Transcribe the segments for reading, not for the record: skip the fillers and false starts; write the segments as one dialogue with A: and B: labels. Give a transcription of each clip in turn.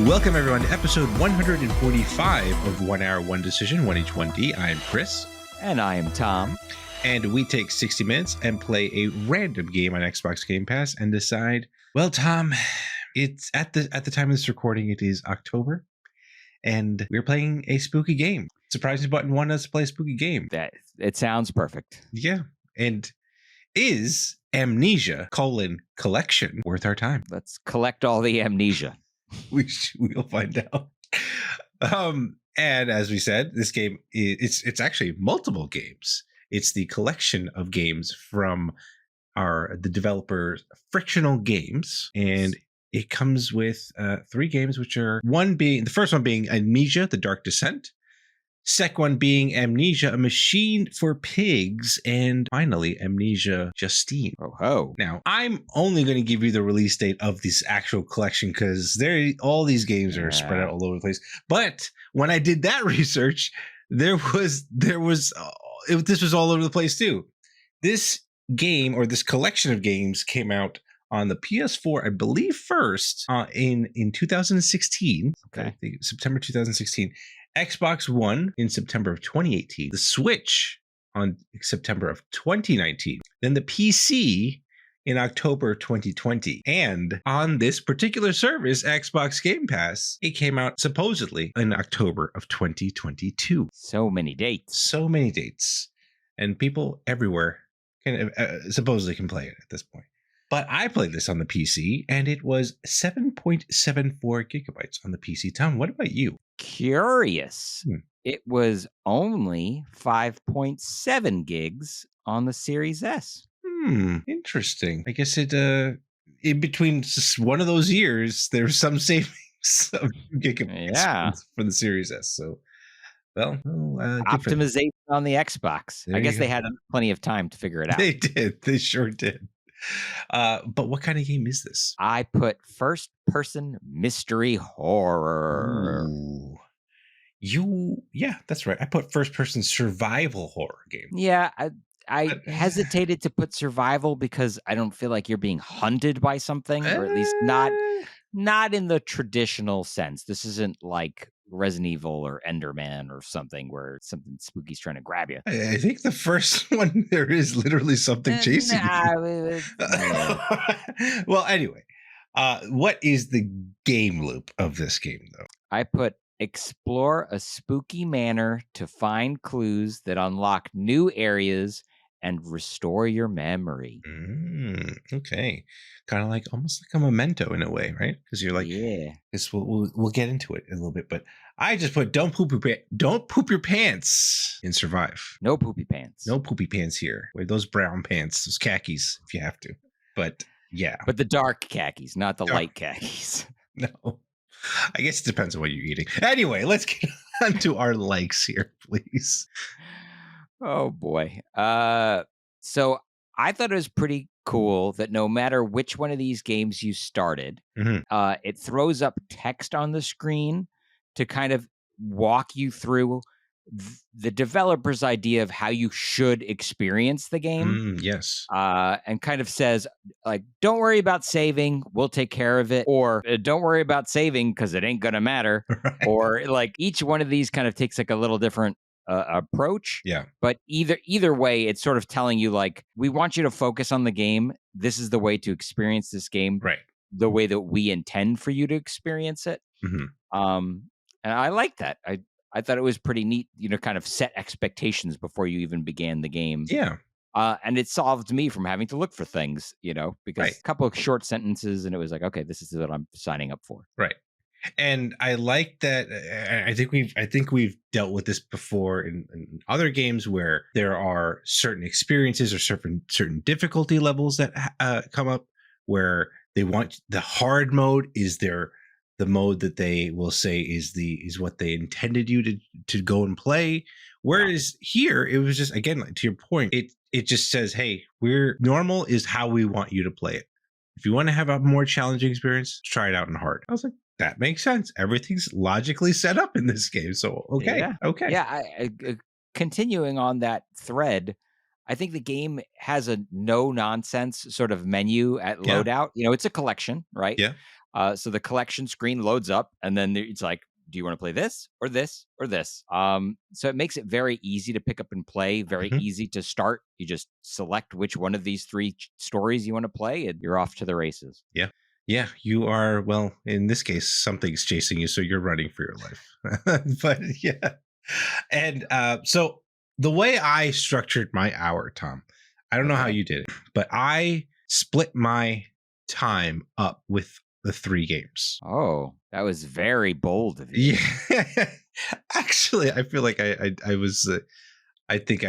A: Welcome, everyone, to episode 145 of 1 Hour, 1 Decision, 1H1D. I'm Chris.
B: And I am Tom.
A: And we take 60 minutes and play a random game on Xbox Game Pass and decide, well, Tom, it's at the time of this recording, it is October, and we're playing a spooky game. Surprising Button wanted us to play a spooky game.
B: It sounds perfect.
A: Yeah. And is Amnesia, collection worth our time?
B: Let's collect all the amnesia.
A: We'll find out. And as we said, this game it's actually multiple games. It's the collection of games from the developer Frictional Games, and it comes with 3 games, which are the first one being Amnesia: The Dark Descent, second one being Amnesia: A Machine for Pigs, and finally Amnesia: Justine.
B: Oh ho!
A: Now, I'm only going to give you the release date of this actual collection because all these games are spread out all over the place. But when I did that research, this was all over the place too. This game, or this collection of games, came out on the PS4, I believe, first in 2016.
B: Okay,
A: September 2016. Xbox One in September of 2018, the Switch on September of 2019, then the PC in October 2020. And on this particular service, Xbox Game Pass, it came out supposedly in October of 2022.
B: So many dates. And
A: people everywhere can supposedly can play it at this point. But I played this on the PC, and it was 7.74 gigabytes on the PC. Tom, what about you?
B: Curious. It was only 5.7 gigs on the Series S.
A: Interesting. I guess it in between just one of those years, there's some savings of gigabytes for the Series S. So,
B: optimization on the Xbox. I guess they had plenty of time to figure it out.
A: They did. They sure did. But what kind of game is this?
B: I put first-person mystery horror.
A: Ooh. Yeah, that's right. I put first-person survival horror game.
B: Yeah, I hesitated to put survival because I don't feel like you're being hunted by something, or at least not in the traditional sense. This isn't like Resident Evil or Enderman or something where something spooky's trying to grab you.
A: I think the first one, there is literally something chasing you. Well, anyway, what is the game loop of this game, though?
B: I put explore a spooky manor to find clues that unlock new areas and restore your memory.
A: Okay. Kind of like almost like a memento in a way, right? Because you're like,
B: yeah.
A: We'll get into it a little bit, but I just put don't poop your pants in survive.
B: No poopy pants.
A: No poopy pants here. Wear those brown pants, those khakis if you have to. But yeah.
B: But the dark khakis, not the light khakis.
A: No. I guess it depends on what you're eating. Anyway, let's get on to our likes here, please.
B: Oh boy. So I thought it was pretty cool that no matter which one of these games you started, it throws up text on the screen to kind of walk you through the developer's idea of how you should experience the game.
A: Yes.
B: And kind of says, like, don't worry about saving, we'll take care of it. Or don't worry about saving because it ain't going to matter. Right. Or like each one of these kind of takes like a little different approach.
A: Yeah.
B: But either way, it's sort of telling you, like, we want you to focus on the game. This is the way to experience this game.
A: Right.
B: The way that we intend for you to experience it. And I like that. I thought it was pretty neat, kind of set expectations before you even began the game.
A: Yeah.
B: And it solved me from having to look for things, because a couple of short sentences and it was like, okay, this is what I'm signing up for.
A: Right. And I like that. I think we've dealt with this before in other games where there are certain experiences or certain difficulty levels that come up where they want the hard mode is the mode that they will say is what they intended you to go and play. Whereas here it was just, again, like, to your point, it just says, hey, normal is how we want you to play it. If you want to have a more challenging experience, try it out in hard. I was like, that makes sense. Everything's logically set up in this game. So, okay.
B: Yeah.
A: Okay.
B: Yeah. Continuing on that thread, I think the game has a no nonsense sort of menu at loadout. It's a collection, right?
A: Yeah.
B: So the collection screen loads up, and then it's like, do you want to play this or this or this? So it makes it very easy to pick up and play, very
A: Mhm.
B: easy to start. You just select which one of these three stories you want to play, and you're off to the races.
A: Yeah. Yeah, you are, well, in this case, something's chasing you, so you're running for your life. But yeah. And so the way I structured my hour, Tom, I don't know how
B: Okay.
A: you did it, but I split my time up with the three games.
B: Oh, that was very bold of you.
A: Yeah. Actually, I feel like I was I think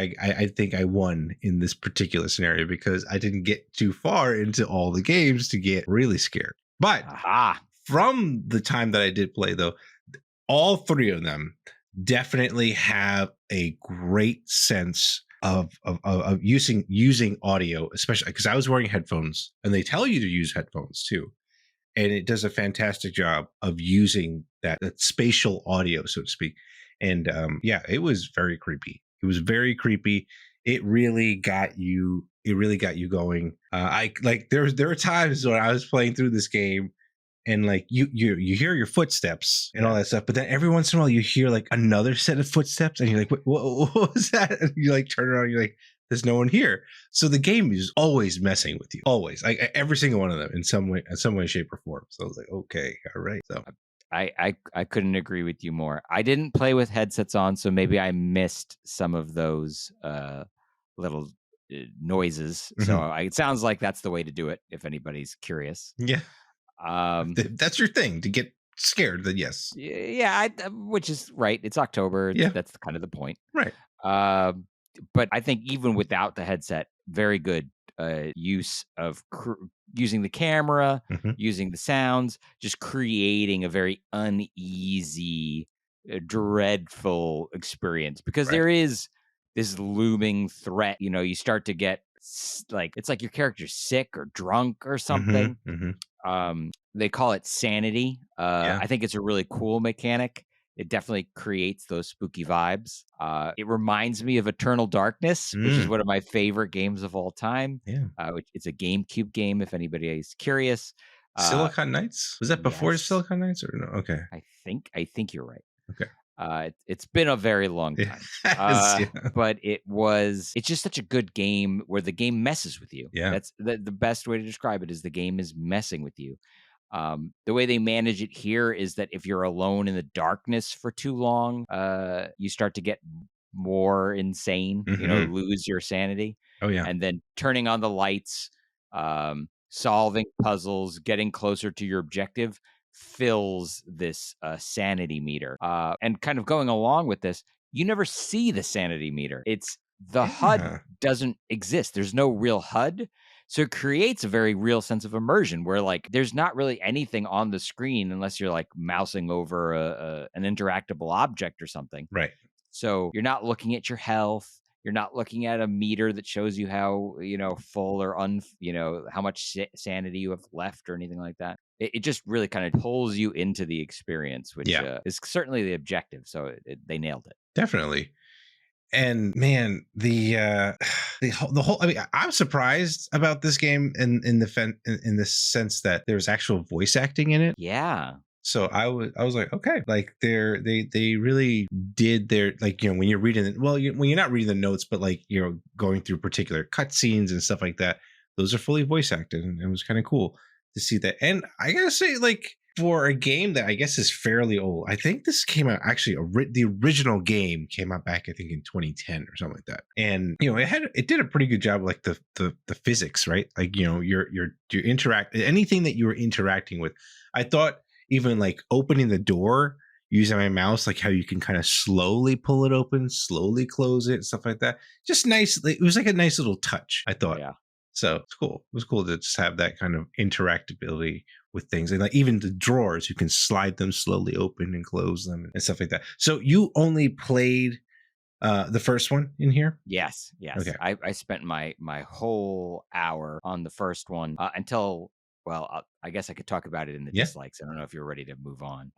A: I won in this particular scenario because I didn't get too far into all the games to get really scared. But
B: Aha.
A: from the time that I did play, though, all three of them definitely have a great sense of using audio, especially because I was wearing headphones, and they tell you to use headphones too, and it does a fantastic job of using that spatial audio, so to speak. And yeah, it was very creepy. It was very creepy. It really got you. It really got you going. I like there were times when I was playing through this game, and like you hear your footsteps and all
B: Yeah.
A: that stuff, but then every once in a while you hear like another set of footsteps, and you're like, what was that? And you like turn around, and you're like, there's no one here. So the game is always messing with you, always, like every single one of them in some way, shape, or form. So I was like, okay, all right. So
B: I couldn't agree with you more. I didn't play with headsets on, so maybe I missed some of those little noises. So
A: mhm.
B: it sounds like that's the way to do it. If anybody's curious,
A: Yeah,
B: um,
A: if that's your thing to get scared, then yes.
B: yeah, which is right. It's October.
A: Yeah,
B: That's kind of the point.
A: right.
B: Um, but I think even without the headset, very good use of using the camera,
A: Hmm.
B: using the sounds, just creating a very uneasy, dreadful experience because
A: Right.
B: there is this looming threat. You start to get like it's like your character's sick or drunk or
A: Hmm.
B: something.
A: Hmm.
B: They call it sanity.
A: Yeah.
B: I think it's a really cool mechanic. It definitely creates those spooky vibes. It reminds me of Eternal Darkness, which is
A: Mm,
B: one of my favorite games of all time.
A: yeah.
B: It's a GameCube game, if anybody is curious. Uh,
A: Silicon Knights, was that before
B: yes,
A: Silicon Knights or no? Okay.
B: I think you're right.
A: Okay.
B: It's been a very long
A: It
B: time.
A: has, yeah.
B: But it's just such a good game where the game messes with you.
A: Yeah.
B: That's the best way to describe it is the game is messing with you. The way they manage it here is that if you're alone in the darkness for too long, you start to get more insane,
A: Hmm.
B: lose your sanity.
A: Oh, yeah.
B: And then turning on the lights, solving puzzles, getting closer to your objective fills this sanity meter. And kind of going along with this, you never see the sanity meter. It's the HUD
A: Yeah.
B: doesn't exist. There's no real HUD. So it creates a very real sense of immersion where like there's not really anything on the screen unless you're like mousing over an interactable object or something.
A: Right.
B: So you're not looking at your health. You're not looking at a meter that shows you how, full or how much sanity you have left or anything like that. It just really kind of pulls you into the experience, which
A: Yeah,
B: is certainly the objective. So they nailed it.
A: definitely. And man, the whole, I mean, I'm surprised about this game in the sense that there's actual voice acting in it.
B: Yeah.
A: So I was like, okay, like they really did their, like, when you're reading it, well, when you're not reading the notes, but like going through particular cutscenes and stuff like that, those are fully voice acted, and it was kind of cool to see that. And I gotta say, like, for a game that I guess is fairly old, I think this came out actually the original game came out back, I think, in 2010 or something like that. And it did a pretty good job, like the physics, right? Like, you interact, anything that you were interacting with. I thought even like opening the door using my mouse, like how you can kind of slowly pull it open, slowly close it, stuff like that. Just nice. It was like a nice little touch, I thought.
B: Yeah.
A: So it's cool. It was cool to just have that kind of interactability with things. And like even the drawers, you can slide them slowly open and close them and stuff like that. So you only played the first one in here?
B: Yes.
A: Okay.
B: I spent my whole hour on the first one until Well, I guess I could talk about it in the
A: Yeah.
B: dislikes. I don't know if you're ready to move on.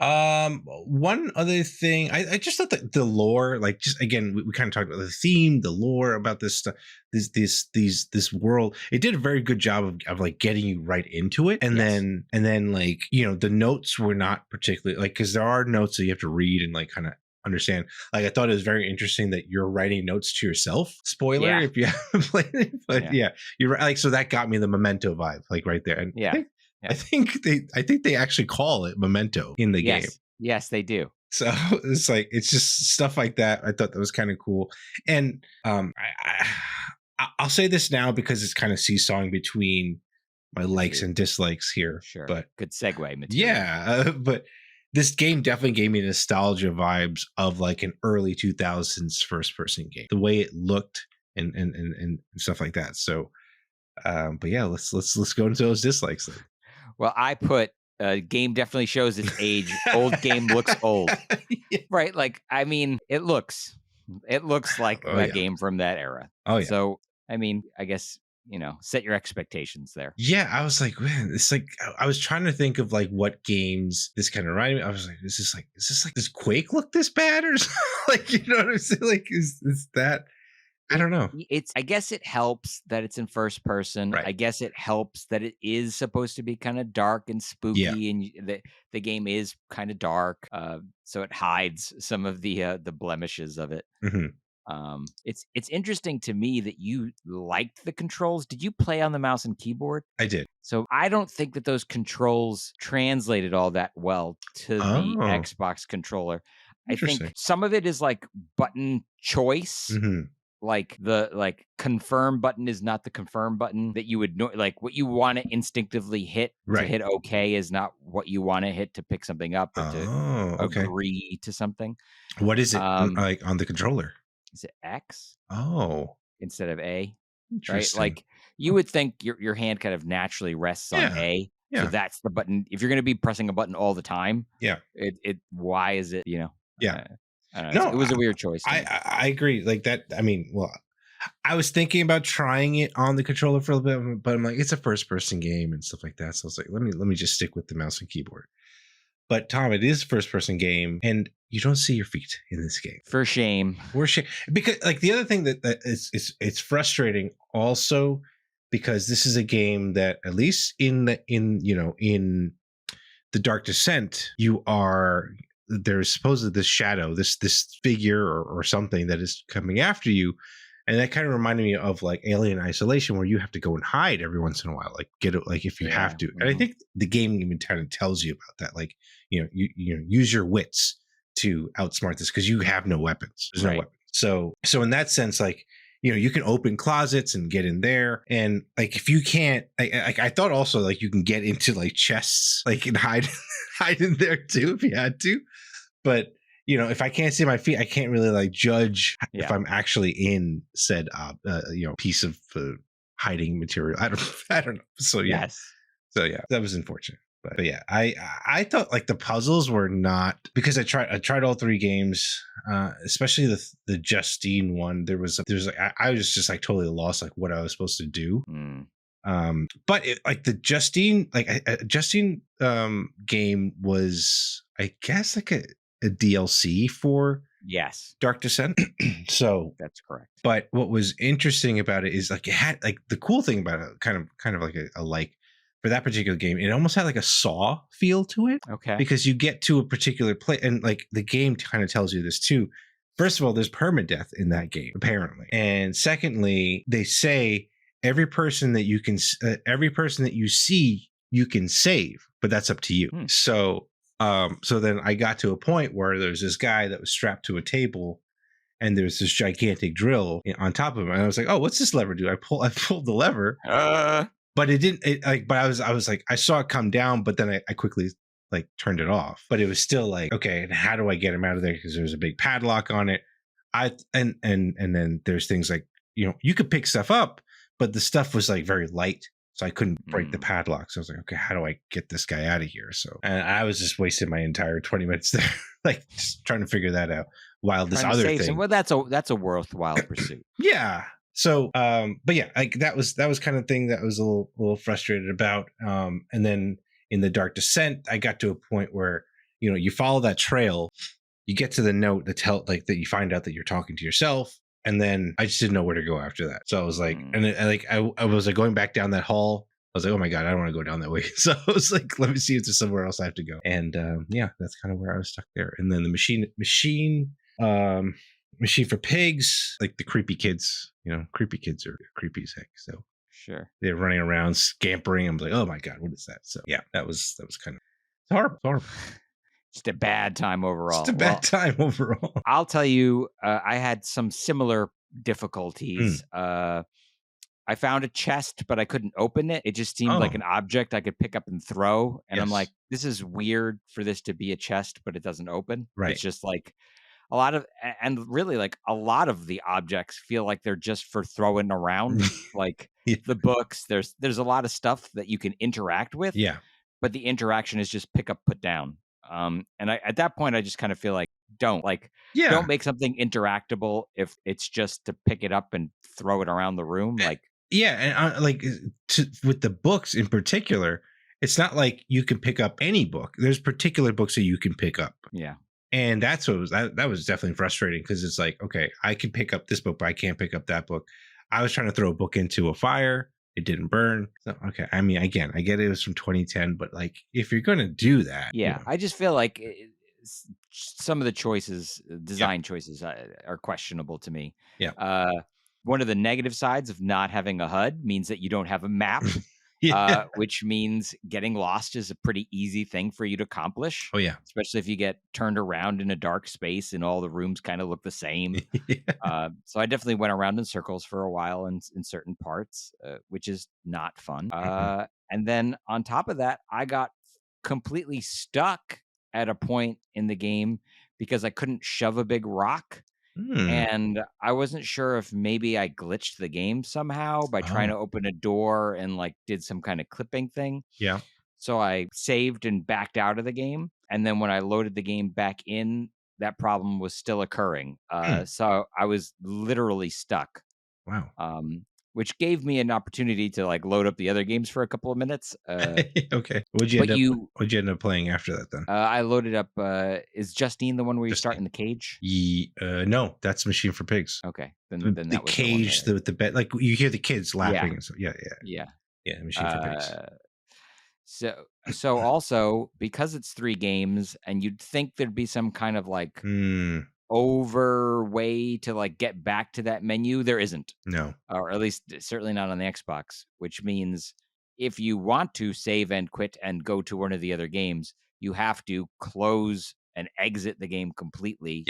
A: One other thing, I just thought that the lore, like, just again, we kind of talked about the theme, the lore about this stuff, this world. It did a very good job of like getting you right into it, and
B: Yes.
A: then like, you know, the notes were not particularly like, because there are notes that you have to read and like kind of understand. Like, I thought it was very interesting that you're writing notes to yourself. Spoiler
B: Yeah.
A: if you haven't played it, but yeah, you're right. Like, so that got me the Memento vibe, like right there. And
B: Yeah.
A: I think they actually call it Memento in the game.
B: Yes. Yes, they do.
A: So it's like, it's just stuff like that. I thought that was kind of cool. And I'll say this now because it's kind of seesawing between my likes and dislikes here.
B: Sure.
A: But
B: good segue material.
A: yeah, but this game definitely gave me nostalgia vibes of like an early 2000s first person game. The way it looked and stuff like that. So but yeah, let's go into those dislikes then.
B: Well, I put game definitely shows its age. Old game looks old.
A: Yeah.
B: Right? Like, I mean, it looks like a game from that era.
A: Oh yeah.
B: So, I mean, I guess, you know, set your expectations there.
A: Yeah, I was like, man, it's like I was trying to think of like what games this kind of reminded me. I was like, is this like does Quake look this bad or something? Like, you know what I'm saying? Like, is that? I don't know.
B: I guess it helps that it's in first person.
A: Right.
B: I guess it helps that it is supposed to be kind of dark and spooky, and the game is kind of dark, so it hides some of the blemishes of it.
A: Mm-hmm.
B: It's interesting to me that you liked the controls. Did you play on the mouse and keyboard?
A: I did.
B: So I don't think that those controls translated all that well to the Xbox controller. I think some of it is like button choice.
A: Mm-hmm.
B: Like the confirm button is not the confirm button that you would know. Like what you want to instinctively hit to hit OK is not what you want to hit to pick something up or to agree to something.
A: What is it like on the controller?
B: Is it X?
A: Oh,
B: instead of A.
A: Interesting.
B: Right? Like you would think your hand kind of naturally rests on A.
A: Yeah.
B: So that's the button. If you're going to be pressing a button all the time,
A: yeah.
B: Why is it, you know?
A: Yeah.
B: I don't know. No, it was a weird choice.
A: I agree. Like that. I mean, well, I was thinking about trying it on the controller for a little bit, but I'm like, it's a first person game and stuff like that. So I was like, let me just stick with the mouse and keyboard. But Tom, it is a first person game, and you don't see your feet in this game.
B: For shame.
A: For shame. Because like the other thing that it's frustrating also, because this is a game that at least in the Dark Descent, there's supposedly this shadow, this figure or something that is coming after you. And that kind of reminded me of like Alien Isolation, where you have to go and hide every once in a while, like get it, like if you have to. And I think the game even kind of tells you about that, like, you use your wits to outsmart this because you have no weapons. There's no weapons. So in that sense, like, you can open closets and get in there, and like if you can't, I thought also like you can get into like chests, like and hide in there too if you had to, but. If I can't see my feet, I can't really like judge if I'm actually in said, piece of hiding material. I don't know. So yeah, that was unfortunate. But yeah, I thought like the puzzles were not, because I tried all three games, especially the Justine one. There's like I was just like totally lost like what I was supposed to do. But like the Justine game was, I guess, like a DLC for Dark Descent. So
B: that's correct.
A: But what was interesting about it is like it had like the cool thing about it, kind of like a like for that particular game, it almost had like a Saw feel to it.
B: Okay.
A: Because you get to a particular place, and like the game kind of tells you this too. First of all, there's permadeath in that game, apparently. And secondly, they say every person that you see, you can save, but that's up to you. So then I got to a point where there's this guy that was strapped to a table, and there's this gigantic drill on top of him. And I was like, "Oh, what's this lever do?" I pulled the lever, but it didn't. But I was like, I saw it come down, but then I quickly like turned it off. But it was still like, okay, and how do I get him out of there? Because there's a big padlock on it. And then there's things like, you could pick stuff up, but the stuff was like very light. So I couldn't break the padlock. So I was like, okay, how do I get this guy out of here? So, and I was just wasting my entire 20 minutes there, like just trying to figure that out. While this other thing,
B: well, that's a worthwhile pursuit.
A: Yeah. So, but yeah, like that was kind of thing that I was a little frustrated about. And then in the Dark Descent, I got to a point where you follow that trail, you get to the note that that you find out that you're talking to yourself, and then I just didn't know where to go after that. So I was like, I was like going back down that hall. I was like, oh my god, I don't want to go down that way. So I was like, let me see if there's somewhere else I have to go. And yeah, that's kind of where I was stuck there. And then the machine for pigs, like the creepy kids. Creepy kids are creepy as heck. So
B: Sure,
A: they're running around scampering. I'm like, oh my god, what is that? So yeah, that was kind of horrible. Horrible.
B: just a bad time overall.
A: Just a bad time overall.
B: I'll tell you, I had some similar difficulties. I found a chest, but I couldn't open it. It just seemed like an object I could pick up and throw. And I'm like, this is weird for this to be a chest, but it doesn't open.
A: Right.
B: It's just like a lot of, and really like a lot of the objects feel like they're just for throwing around. Like the books, there's a lot of stuff that you can interact with.
A: Yeah.
B: But the interaction is just pick up, put down. And at that point, I just kind of feel like don't make something interactable if it's just to pick it up and throw it around the room. Like,
A: yeah, and with the books in particular, it's not like you can pick up any book. There's particular books that you can pick up.
B: Yeah.
A: And that's what that was definitely frustrating, because it's like, okay, I can pick up this book, but I can't pick up that book. I was trying to throw a book into a fire. It didn't burn. So, okay. I mean, again, I get it was from 2010, but like, if you're going to do that.
B: Yeah. I just feel like some of the choices, design choices are questionable to me.
A: Yeah.
B: One of the negative sides of not having a HUD means that you don't have a map, which means getting lost is a pretty easy thing for you to accomplish.
A: Oh, yeah.
B: Especially if you get turned around in a dark space and all the rooms kind of look the same. So I definitely went around in circles for a while in certain parts, which is not fun. And then on top of that, I got completely stuck at a point in the game because I couldn't shove a big rock. And I wasn't sure if maybe I glitched the game somehow by trying to open a door and like did some kind of clipping thing.
A: Yeah.
B: So I saved and backed out of the game. And then when I loaded the game back in, that problem was still occurring. So I was literally stuck.
A: Wow.
B: Which gave me an opportunity to like load up the other games for a couple of minutes.
A: Okay. What'd you end up playing after that then?
B: I loaded up. Is Justine the one where you start in the cage?
A: No, that's Machine for Pigs.
B: Okay, then
A: the
B: that was
A: cage, the bed, like you hear the kids laughing. And so yeah. Machine for Pigs.
B: So also because it's 3 games, and you'd think there'd be some kind of like over way to like get back to that menu, there isn't.
A: No,
B: or at least certainly not on the Xbox, which means if you want to save and quit and go to one of the other games, you have to close and exit the game completely.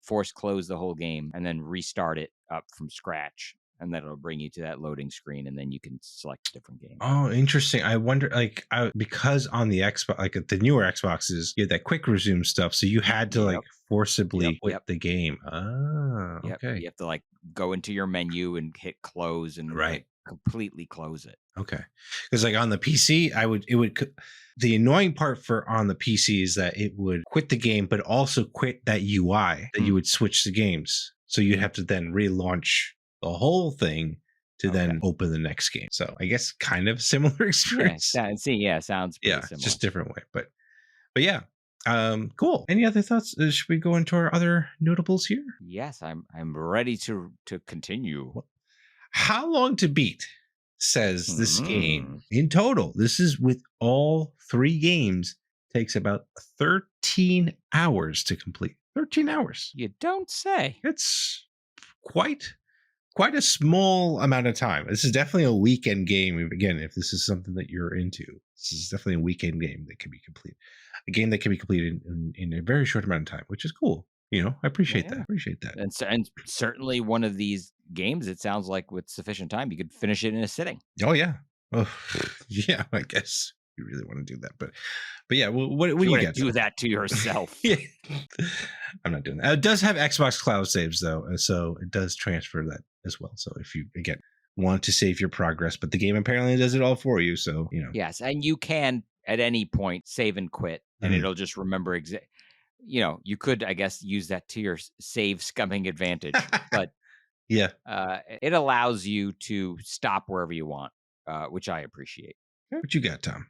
B: Force close the whole game and then restart it up from scratch, and then it'll bring you to that loading screen, and then you can select a different game.
A: Oh, interesting. I wonder, like, because on the Xbox, like the newer Xboxes, you had that quick resume stuff, so you had to like forcibly quit the game. Oh, okay.
B: You have to like go into your menu and hit close and like completely close it.
A: Okay, because like on the PC, the annoying part for on the PC is that it would quit the game, but also quit that UI that you would switch the games, so you'd have to then relaunch the whole thing to then open the next game. So I guess kind of similar experience.
B: Sounds pretty similar.
A: Just different way. But yeah. Cool. Any other thoughts? Should we go into our other notables here?
B: Yes, I'm ready to continue.
A: How long to beat says this game in total. This is with all 3 games, takes about 13 hours to complete. 13 hours.
B: You don't say.
A: It's quite a small amount of time. This is definitely a weekend game. Again, if this is something that you're into, this is definitely a weekend game that can be complete. A game that can be completed in a very short amount of time, which is cool. I appreciate that. Appreciate that.
B: And certainly one of these games, it sounds like with sufficient time, you could finish it in a sitting.
A: Oh, yeah. Oh, yeah, I guess you really want to do that. But yeah, what do you get?
B: Do that to yourself.
A: Yeah. I'm not doing that. It does have Xbox Cloud saves, though, so it does transfer that as well. So if you, again, want to save your progress, but the game apparently does it all for you. So,
B: Yes, and you can at any point save and quit, and it'll just remember you could, I guess, use that to your save scumming advantage. But
A: Yeah.
B: It allows you to stop wherever you want, which I appreciate.
A: What you got, Tom?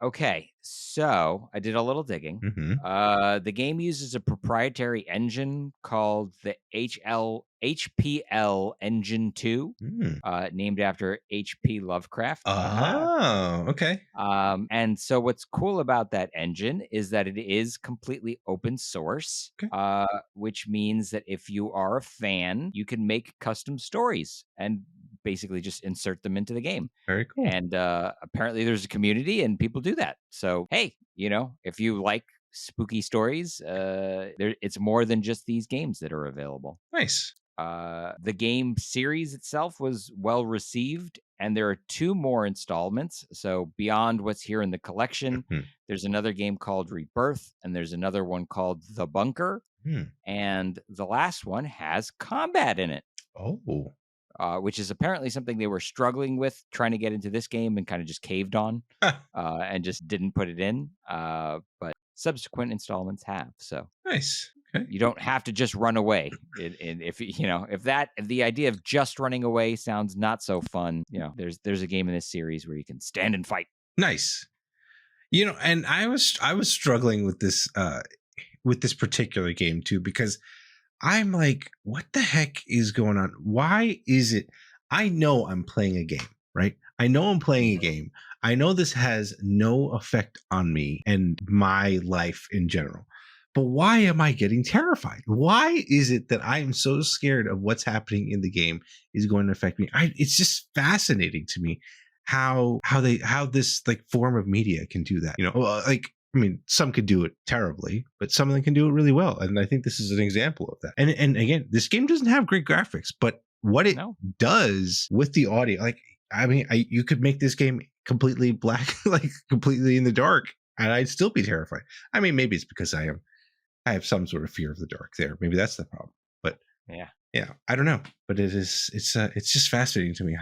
B: Okay, so I did a little digging.
A: Mm-hmm.
B: The game uses a proprietary engine called the HPL Engine 2,
A: Mm.
B: named after H.P. Lovecraft. Aha.
A: Oh, okay.
B: And so what's cool about that engine is that it is completely open source,
A: Okay.
B: which means that if you are a fan, you can make custom stories and basically just insert them into the game.
A: Very cool.
B: And apparently there's a community and people do that. So, hey, if you like spooky stories, it's more than just these games that are available.
A: Nice.
B: The game series itself was well received, and there are 2 more installments. So beyond what's here in the collection,
A: Mhm.
B: there's another game called Rebirth, and there's another one called The Bunker,
A: Hmm.
B: and the last one has combat in it.
A: Oh.
B: Which is apparently something they were struggling with trying to get into this game and kind of just caved on, and just didn't put it in. But subsequent installments have. So
A: Nice. Okay.
B: you don't have to just run away. If the idea of just running away sounds not so fun, there's a game in this series where you can stand and fight.
A: Nice. And I was struggling with this particular game too, because I'm like, what the heck is going on? Why is it? I know I'm playing a game, right? I know I'm playing a game. I know this has no effect on me and my life in general. But why am I getting terrified? Why is it that I am so scared of what's happening in the game is going to affect me? It's just fascinating to me how this like form of media can do that. I mean, some could do it terribly, but some of them can do it really well. And I think this is an example of that. And again, this game doesn't have great graphics, but what it does with the audio, like, I mean, you could make this game completely black, like completely in the dark, and I'd still be terrified. I mean, maybe it's because I have some sort of fear of the dark there. Maybe that's the problem. But yeah, I don't know. But it's just fascinating to me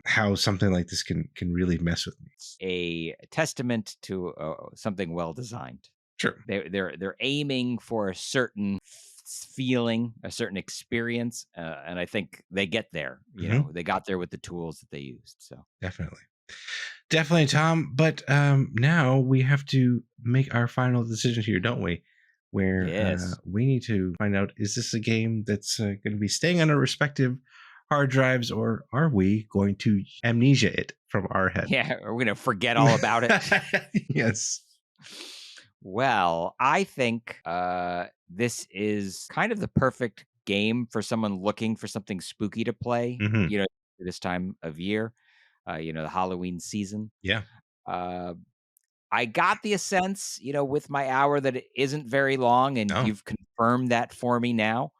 A: how something like this can really mess with me.
B: It's a testament to something well designed.
A: Sure.
B: They're aiming for a certain feeling, a certain experience, and I think they get there. They got there with the tools that they used. So
A: definitely, Tom. But now we have to make our final decision here, don't we? Where we need to find out, is this a game that's going to be staying on our respective hard drives, or are we going to amnesia it from our head?
B: Yeah, are we going to forget all about it?
A: Yes.
B: Well, I think this is kind of the perfect game for someone looking for something spooky to play, this time of year, the Halloween season.
A: Yeah.
B: I got the sense, with my hour that it isn't very long, and you've confirmed that for me now.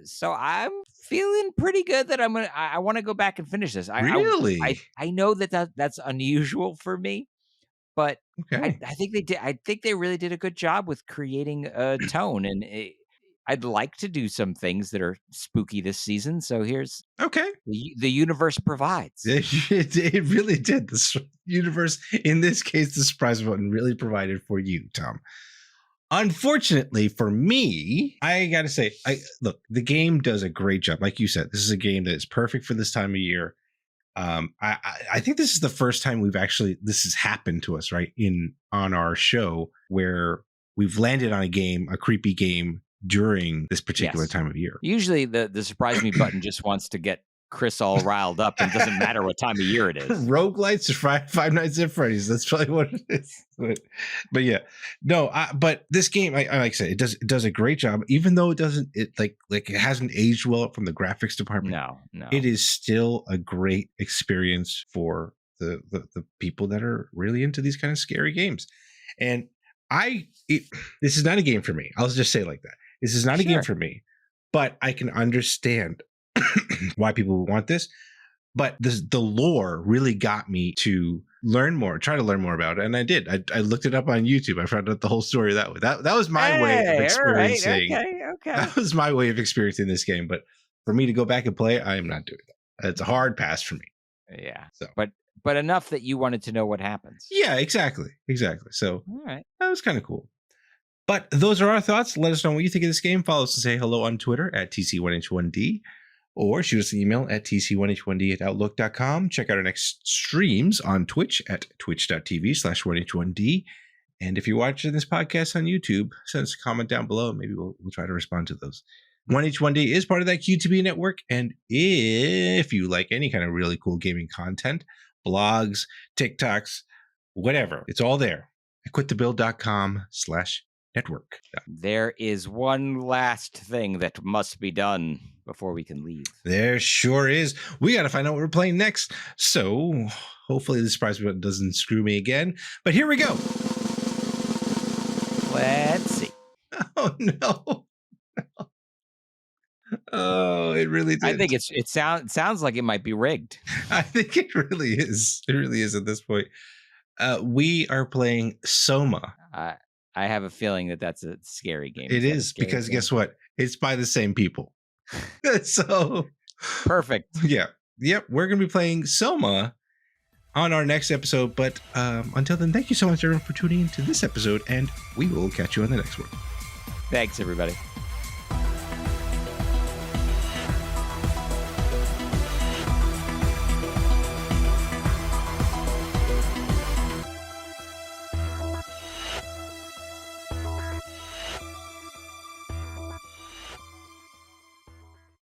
B: So I'm feeling pretty good that I want to go back and finish this.
A: Really?
B: I know that's unusual for me, but I think they did. I think they really did a good job with creating a tone, and I'd like to do some things that are spooky this season. So here's the universe provides.
A: It really did. The universe, in this case, the surprise button really provided for you, Tom. Unfortunately for me, I gotta say, look, the game does a great job. Like you said, this is a game that is perfect for this time of year. I think this is the first time this has happened to us, right? On our show, where we've landed on a creepy game during this particular time of year.
B: Usually the surprise me button just wants to get Chris all riled up, and doesn't matter what time of year it is.
A: Roguelites or Five Nights at Freddy's. That's probably what it is. But yeah, no. But this game, like I said, it does a great job. Even though it hasn't aged well from the graphics department.
B: No. It
A: is still a great experience for the people that are really into these kind of scary games. And this is not a game for me. I'll just say it like that. This is not a game for me. But I can understand why people would want this. But the lore really got me to try to learn more about it. And I did. I looked it up on YouTube. I found out the whole story that way. That was my way of experiencing. Okay. That was my way of experiencing this game. But for me to go back and play, I am not doing that. It's a hard pass for me.
B: Yeah. So, but enough that you wanted to know what happens.
A: Yeah, exactly. So that was kind of cool. But those are our thoughts. Let us know what you think of this game. Follow us and say hello on Twitter at TC1H1D. or shoot us an email at tc1h1d@outlook.com. Check out our next streams on Twitch at twitch.tv/1h1d. And if you're watching this podcast on YouTube, send us a comment down below, and maybe we'll try to respond to those. 1H1D is part of that QTB network, and if you like any kind of really cool gaming content, blogs, TikToks, whatever, it's all there at quitthebuild.com/network.
B: There is one last thing that must be done before we can leave.
A: There sure is. We got to find out what we're playing next. So hopefully the surprise button doesn't screw me again. But here we go.
B: Let's see.
A: Oh, no. Oh, it really did.
B: I think it sounds like it might be rigged.
A: I think it really is. It really is at this point. We are playing Soma.
B: I have a feeling that that's a scary game.
A: It is because guess what? It's by the same people. So
B: perfect.
A: Yeah. Yep. We're going to be playing Soma on our next episode. But until then, thank you so much, everyone, for tuning into this episode. And we will catch you on the next one.
B: Thanks, everybody.